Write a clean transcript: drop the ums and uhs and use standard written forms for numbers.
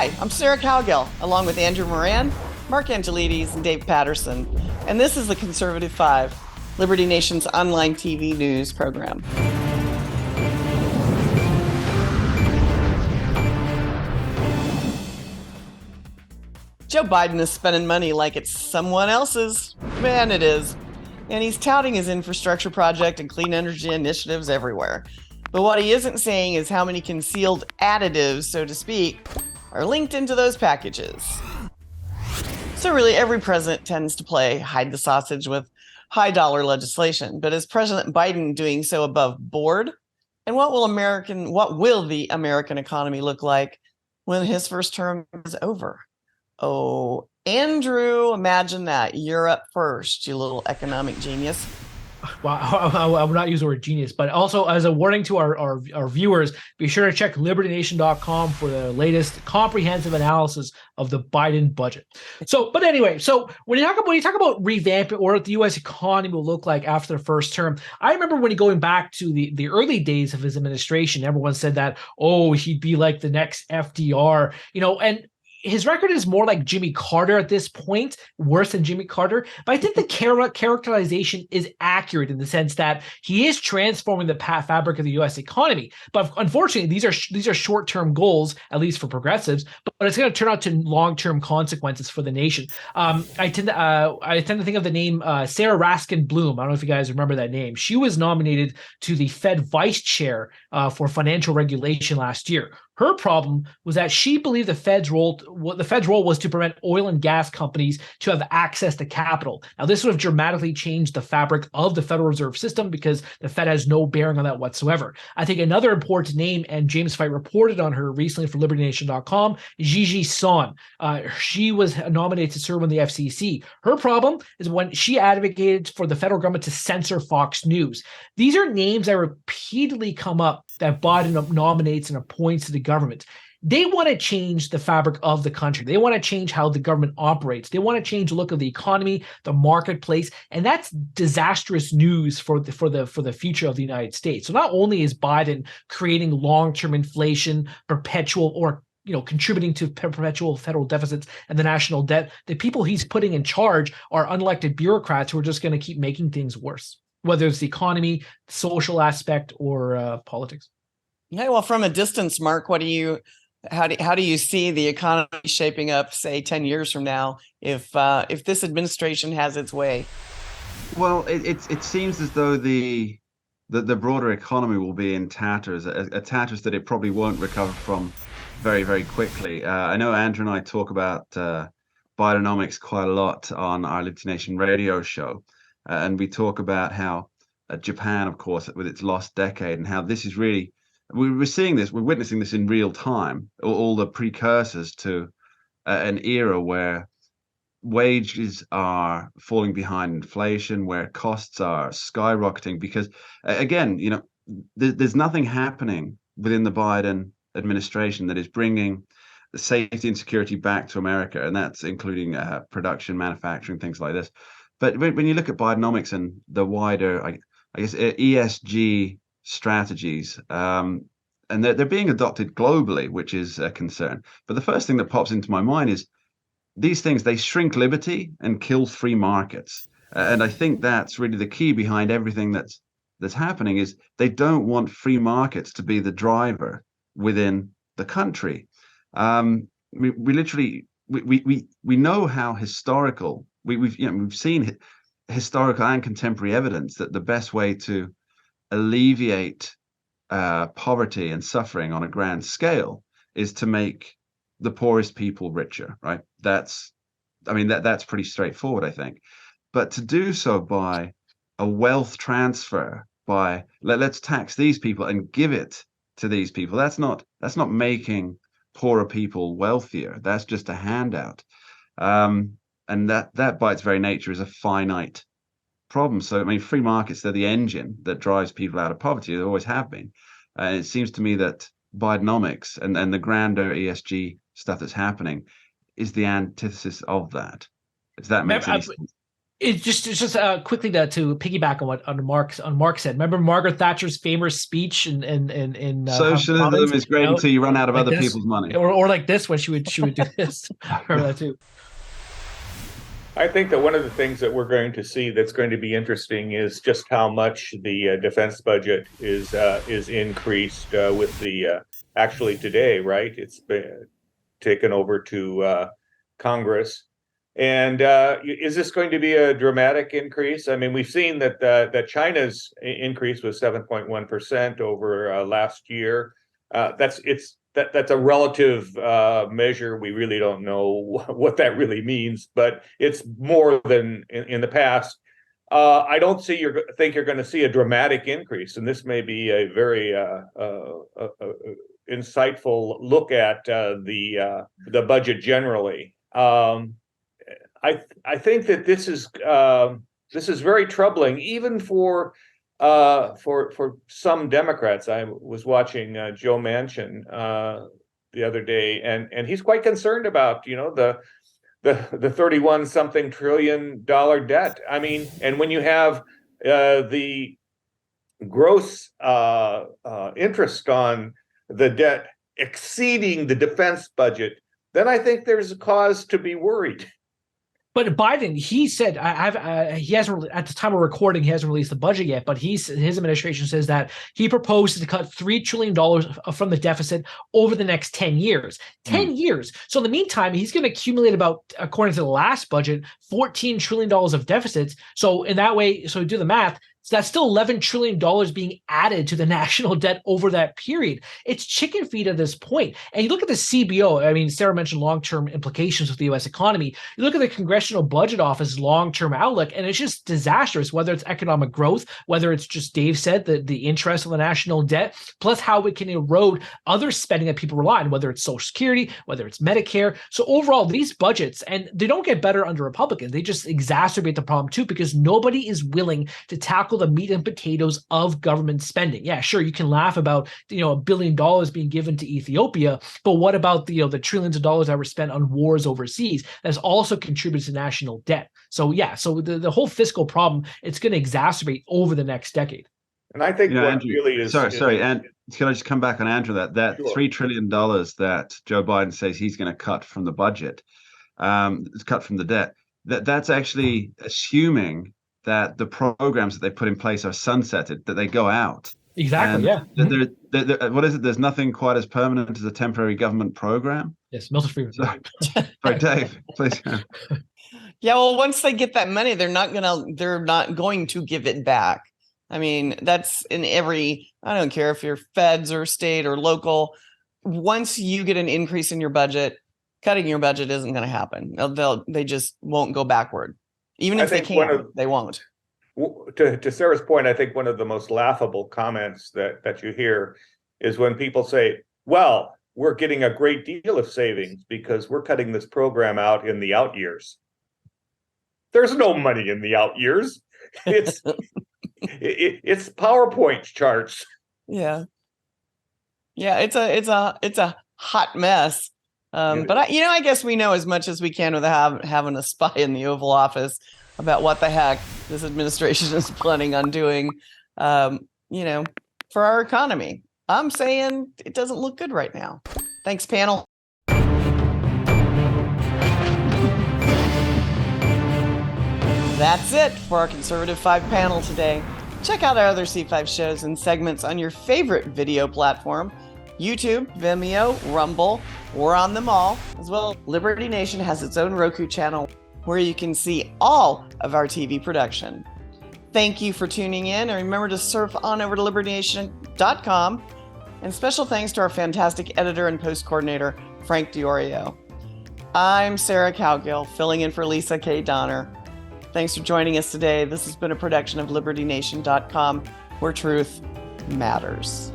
Hi, I'm Sarah Cowgill, along with Andrew Moran, Mark Angelides, and Dave Patterson. And this is the Conservative Five, Liberty Nation's online TV news program. Joe Biden is spending money like it's someone else's. Man, it is. And he's touting his infrastructure project and clean energy initiatives everywhere. But what he isn't saying is how many concealed additives, so to speak, are linked into those packages. So really, every president tends to play hide the sausage with high dollar legislation. But is President Biden doing so above board? And what will the American economy look like when his first term is over? Oh, Andrew, imagine that. You're up first, you little economic genius. Well, I would not use the word genius, but also as a warning to our viewers, be sure to check libertynation.com for the latest comprehensive analysis of the Biden budget. But anyway, when you talk about revamping or what the U.S. economy will look like after the first term, I remember when going back to the early days of his administration, everyone said that, oh, he'd be like the next FDR, and his record is more like Jimmy Carter at this point, worse than Jimmy Carter. But I think the characterization is accurate in the sense that he is transforming the fabric of the U.S. economy. But unfortunately, these are short-term goals, at least for progressives. But it's going to turn out to long-term consequences for the nation. I tend to think of the name Sarah Raskin Bloom. I don't know if you guys remember that name. She was nominated to the Fed vice chair for financial regulation last year. Her problem was that she believed the Fed's role was to prevent oil and gas companies to have access to capital. Now, this would have dramatically changed the fabric of the Federal Reserve System because the Fed has no bearing on that whatsoever. I think another important name, and James Fight reported on her recently for LibertyNation.com, Gigi Son. She was nominated to serve on the FCC. Her problem is when she advocated for the federal government to censor Fox News. These are names that repeatedly come up that Biden nominates and appoints to the government. They want to change the fabric of the country. They want to change how the government operates. They want to change the look of the economy, the marketplace, and that's disastrous news for the future of the United States. So not only is Biden creating long-term inflation, contributing to perpetual federal deficits and the national debt, the people he's putting in charge are unelected bureaucrats who are just going to keep making things worse, whether it's the economy, social aspect, or politics. Yeah, well, from a distance, Mark, how do you see the economy shaping up, say, 10 years from now, if this administration has its way? Well, it seems as though the broader economy will be in tatters, a tatters that it probably won't recover from very, very quickly. I know Andrew and I talk about Bidenomics quite a lot on our Liberty Nation radio show. And we talk about how Japan, of course, with its lost decade, and how this is really, we're seeing this, we're witnessing this in real time, all the precursors to an era where wages are falling behind inflation, where costs are skyrocketing, because again, there's nothing happening within the Biden administration that is bringing the safety and security back to America, and that's including production, manufacturing, things like this. But when you look at Bidenomics and the wider, I guess, ESG strategies, and they're being adopted globally, which is a concern. But the first thing that pops into my mind is these things, they shrink liberty and kill free markets. And I think that's really the key behind everything that's happening, is they don't want free markets to be the driver within the country. We know how historical. We've seen historical and contemporary evidence that the best way to alleviate poverty and suffering on a grand scale is to make the poorest people richer, right? That's pretty straightforward, I think. But to do so by a wealth transfer, by let's tax these people and give it to these people, that's not making poorer people wealthier. That's just a handout. And that by its very nature is a finite problem. So, free markets, they're the engine that drives people out of poverty. They always have been. And it seems to me that Bidenomics and the grander ESG stuff that's happening is the antithesis of that. If that makes any sense. It's just quickly to piggyback on what Mark said. Remember Margaret Thatcher's famous speech in House of Commons, Socialism is great until you run out of like other this, people's money. or like this when she would do this. I remember that too. I think that one of the things that we're going to see that's going to be interesting is just how much the defense budget is increased with the actually today, right? It's been taken over to Congress. And is this going to be a dramatic increase? I mean, we've seen that China's increase was 7.1% over last year. That's a relative measure. We really don't know what that really means, but it's more than in the past. I don't think you're going to see a dramatic increase, and this may be a very insightful look at the budget generally. I think that this is very troubling, even for some Democrats. I was watching Joe Manchin the other day, and he's quite concerned about the 31 something trillion dollar debt. I mean, and when you have the gross interest on the debt exceeding the defense budget, then I think there's a cause to be worried. But Biden, he said, he hasn't at the time of recording, he hasn't released the budget yet. But his administration says that he proposes to cut $3 trillion from the deficit over the next 10 years. 10 years. So in the meantime, he's going to accumulate about, according to the last budget, $14 trillion of deficits. So in that way, so do the math. So that's still $11 trillion being added to the national debt over that period. It's chicken feed at this point. And you look at the CBO, I mean, Sarah mentioned long-term implications of the U.S. economy. You look at the Congressional Budget Office's long-term outlook, and it's just disastrous, whether it's economic growth, whether it's just, Dave said, the interest on the national debt, plus how it can erode other spending that people rely on, whether it's Social Security, whether it's Medicare. So overall, these budgets, and they don't get better under Republicans, they just exacerbate the problem too, because nobody is willing to tackle the meat and potatoes of government spending. Yeah, sure, you can laugh about $1 billion being given to Ethiopia, but what about the trillions of dollars that were spent on wars overseas? That's also contributes to national debt. So yeah, so the whole fiscal problem, it's going to exacerbate over the next decade. And I think what Andrew, really is sorry, and can I just come back on Andrew that Sure. $3 trillion that Joe Biden says he's going to cut from the budget, cut from the debt, that's actually assuming that the programs that they put in place are sunsetted, that they go out. Exactly. And what is it? There's nothing quite as permanent as a temporary government program. Yes, Milton Friedman. Sorry, Dave, please. Yeah, well, once they get that money, they're not going to give it back. I mean, that's in every, I don't care if you're feds or state or local. Once you get an increase in your budget, cutting your budget isn't going to happen. They just won't go backward. Even if they can, they won't. To Sarah's point, I think one of the most laughable comments that you hear is when people say, well, we're getting a great deal of savings because we're cutting this program out in the out years. There's no money in the out years. It's it's PowerPoint charts. Yeah. It's a hot mess. But I guess we know as much as we can without having a spy in the Oval Office about what the heck this administration is planning on doing, for our economy. I'm saying it doesn't look good right now. Thanks, panel. That's it for our Conservative 5 panel today. Check out our other C5 shows and segments on your favorite video platform. YouTube, Vimeo, Rumble, we're on them all. As well, Liberty Nation has its own Roku channel where you can see all of our TV production. Thank you for tuning in, and remember to surf on over to libertynation.com. And special thanks to our fantastic editor and post coordinator, Frank Diorio. I'm Sarah Cowgill, filling in for Lisa K. Donner. Thanks for joining us today. This has been a production of libertynation.com, where truth matters.